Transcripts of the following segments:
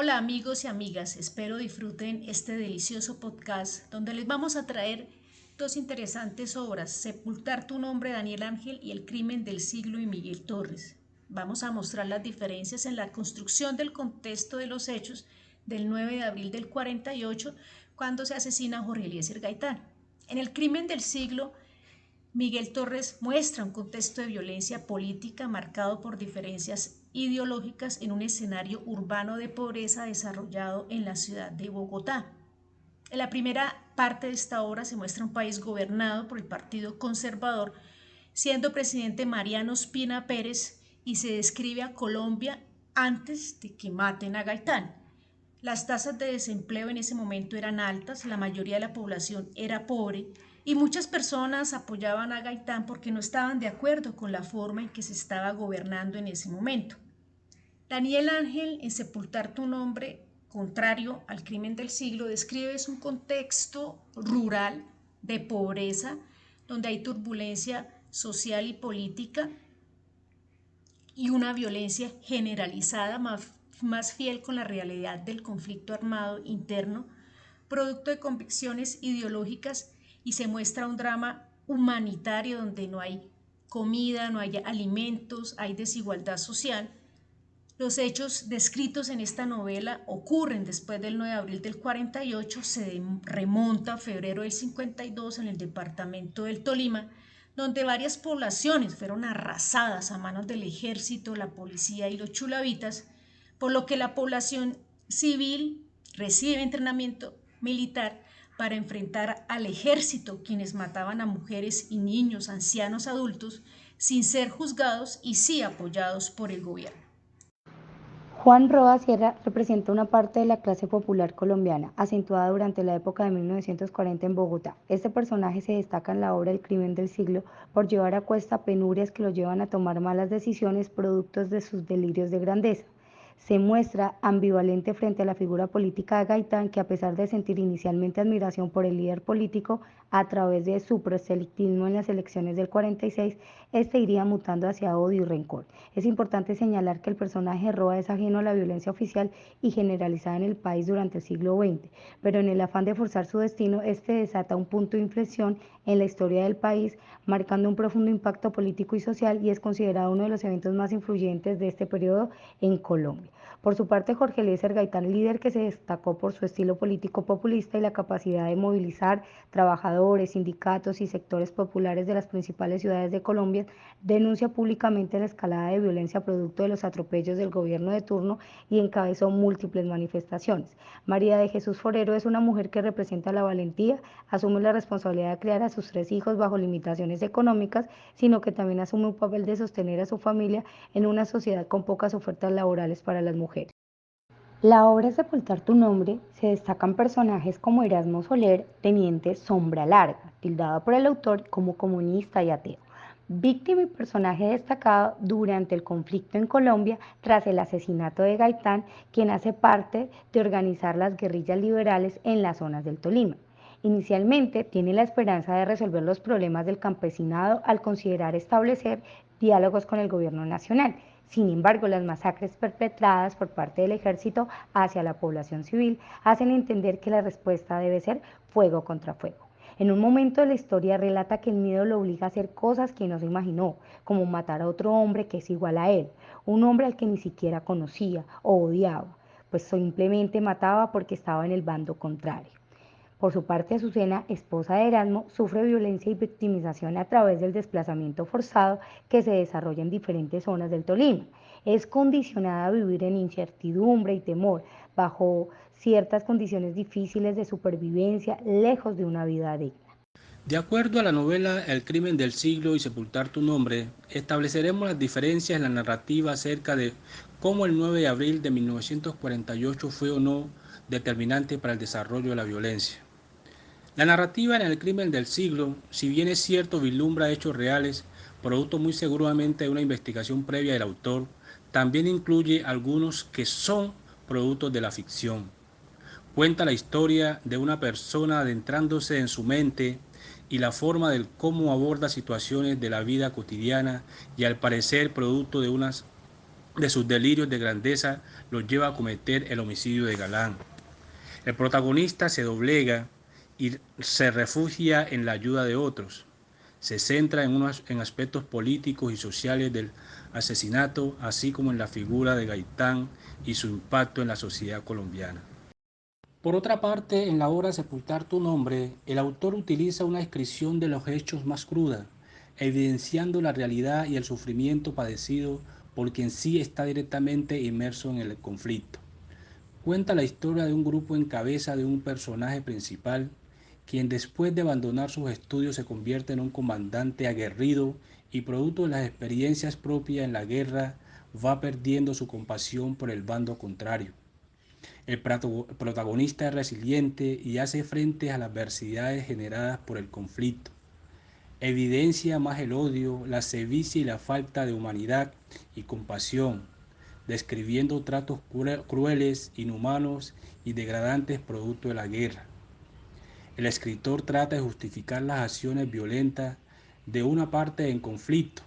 Hola amigos y amigas, espero disfruten este delicioso podcast donde les vamos a traer dos interesantes obras, Sepultar tu nombre, Daniel Ángel, y El crimen del siglo y Miguel Torres. Vamos a mostrar las diferencias en la construcción del contexto de los hechos del 9 de abril del 48, cuando se asesina a Jorge Eliezer Gaitán. En El crimen del siglo, Miguel Torres muestra un contexto de violencia política marcado por diferencias ideológicas en un escenario urbano de pobreza desarrollado en la ciudad de Bogotá. En la primera parte de esta obra se muestra un país gobernado por el Partido Conservador, siendo presidente Mariano Ospina Pérez, y se describe a Colombia antes de que maten a Gaitán. Las tasas de desempleo en ese momento eran altas, la mayoría de la población era pobre y muchas personas apoyaban a Gaitán porque no estaban de acuerdo con la forma en que se estaba gobernando en ese momento. Daniel Ángel, en Sepultar tu nombre, contrario al crimen del siglo, describe un contexto rural de pobreza, donde hay turbulencia social y política y una violencia generalizada más fiel con la realidad del conflicto armado interno, producto de convicciones ideológicas, y se muestra un drama humanitario donde no hay comida, no hay alimentos, hay desigualdad social. Los hechos descritos en esta novela ocurren después del 9 de abril del 48, se remonta a febrero del 52 en el departamento del Tolima, donde varias poblaciones fueron arrasadas a manos del ejército, la policía y los chulavitas, por lo que la población civil recibe entrenamiento militar para enfrentar al ejército, quienes mataban a mujeres y niños, ancianos, adultos, sin ser juzgados y sí apoyados por el gobierno. Juan Roa Sierra representa una parte de la clase popular colombiana, acentuada durante la época de 1940 en Bogotá. Este personaje se destaca en la obra El crimen del siglo por llevar a cuesta penurias que lo llevan a tomar malas decisiones productos de sus delirios de grandeza. Se muestra ambivalente frente a la figura política de Gaitán, que a pesar de sentir inicialmente admiración por el líder político, a través de su proselitismo en las elecciones del 46, este iría mutando hacia odio y rencor. Es importante señalar que el personaje Roa es ajeno a la violencia oficial y generalizada en el país durante el siglo XX, pero en el afán de forzar su destino, este desata un punto de inflexión en la historia del país, marcando un profundo impacto político y social, y es considerado uno de los eventos más influyentes de este periodo en Colombia. Por su parte, Jorge Eliezer Gaitán, líder que se destacó por su estilo político populista y la capacidad de movilizar trabajadores, sindicatos y sectores populares de las principales ciudades de Colombia, denuncia públicamente la escalada de violencia producto de los atropellos del gobierno de turno y encabezó múltiples manifestaciones. María de Jesús Forero es una mujer que representa la valentía, asume la responsabilidad de criar a sus 3 hijos bajo limitaciones económicas, sino que también asume un papel de sostener a su familia en una sociedad con pocas ofertas laborales para las mujeres. La obra Sepultar tu nombre se destacan personajes como Erasmo Soler, teniente Sombra Larga, tildado por el autor como comunista y ateo, víctima y personaje destacado durante el conflicto en Colombia tras el asesinato de Gaitán, quien hace parte de organizar las guerrillas liberales en las zonas del Tolima. Inicialmente tiene la esperanza de resolver los problemas del campesinado al considerar establecer diálogos con el gobierno nacional. Sin embargo, las masacres perpetradas por parte del ejército hacia la población civil hacen entender que la respuesta debe ser fuego contra fuego. En un momento de la historia relata que el miedo lo obliga a hacer cosas que no se imaginó, como matar a otro hombre que es igual a él, un hombre al que ni siquiera conocía o odiaba, pues simplemente mataba porque estaba en el bando contrario. Por su parte, Azucena, esposa de Erasmo, sufre violencia y victimización a través del desplazamiento forzado que se desarrolla en diferentes zonas del Tolima. Es condicionada a vivir en incertidumbre y temor, bajo ciertas condiciones difíciles de supervivencia, lejos de una vida digna. De acuerdo a la novela El crimen del siglo y Sepultar tu nombre, estableceremos las diferencias en la narrativa acerca de cómo el 9 de abril de 1948 fue o no determinante para el desarrollo de la violencia. La narrativa en El crimen del siglo, si bien es cierto vislumbra hechos reales, producto muy seguramente de una investigación previa del autor, también incluye algunos que son productos de la ficción. Cuenta la historia de una persona adentrándose en su mente y la forma del cómo aborda situaciones de la vida cotidiana, y al parecer producto de sus delirios de grandeza, lo lleva a cometer el homicidio de Galán. El protagonista se doblega y se refugia en la ayuda de otros. Se centra en aspectos políticos y sociales del asesinato, así como en la figura de Gaitán y su impacto en la sociedad colombiana. Por otra parte, en la obra Sepultar tu nombre, el autor utiliza una descripción de los hechos más cruda, evidenciando la realidad y el sufrimiento padecido por quien sí está directamente inmerso en el conflicto. Cuenta la historia de un grupo en cabeza de un personaje principal, quien después de abandonar sus estudios se convierte en un comandante aguerrido y producto de las experiencias propias en la guerra va perdiendo su compasión por el bando contrario. El protagonista es resiliente y hace frente a las adversidades generadas por el conflicto. Evidencia más el odio, la sevicia y la falta de humanidad y compasión, describiendo tratos crueles, inhumanos y degradantes producto de la guerra. El escritor trata de justificar las acciones violentas de una parte en conflicto,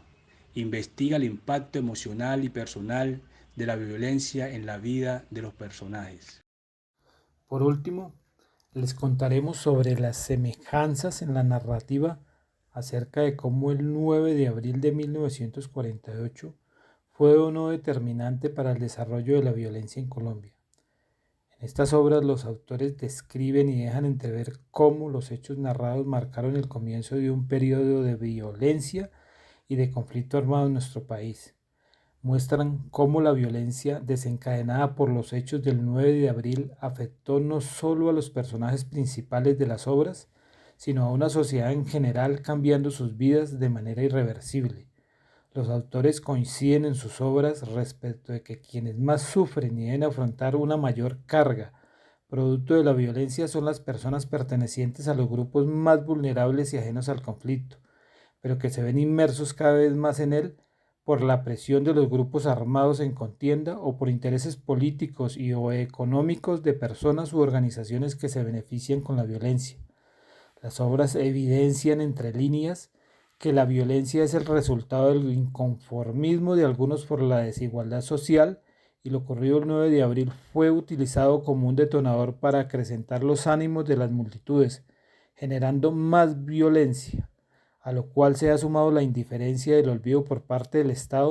investiga el impacto emocional y personal de la violencia en la vida de los personajes. Por último, les contaremos sobre las semejanzas en la narrativa acerca de cómo el 9 de abril de 1948 fue o no determinante para el desarrollo de la violencia en Colombia. En estas obras los autores describen y dejan entrever cómo los hechos narrados marcaron el comienzo de un periodo de violencia y de conflicto armado en nuestro país. Muestran cómo la violencia desencadenada por los hechos del 9 de abril afectó no solo a los personajes principales de las obras, sino a una sociedad en general, cambiando sus vidas de manera irreversible. Los autores coinciden en sus obras respecto de que quienes más sufren y deben afrontar una mayor carga producto de la violencia son las personas pertenecientes a los grupos más vulnerables y ajenos al conflicto, pero que se ven inmersos cada vez más en él por la presión de los grupos armados en contienda o por intereses políticos y o económicos de personas u organizaciones que se benefician con la violencia. Las obras evidencian entre líneas que la violencia es el resultado del inconformismo de algunos por la desigualdad social y lo ocurrido el 9 de abril fue utilizado como un detonador para acrecentar los ánimos de las multitudes, generando más violencia, a lo cual se ha sumado la indiferencia y el olvido por parte del Estado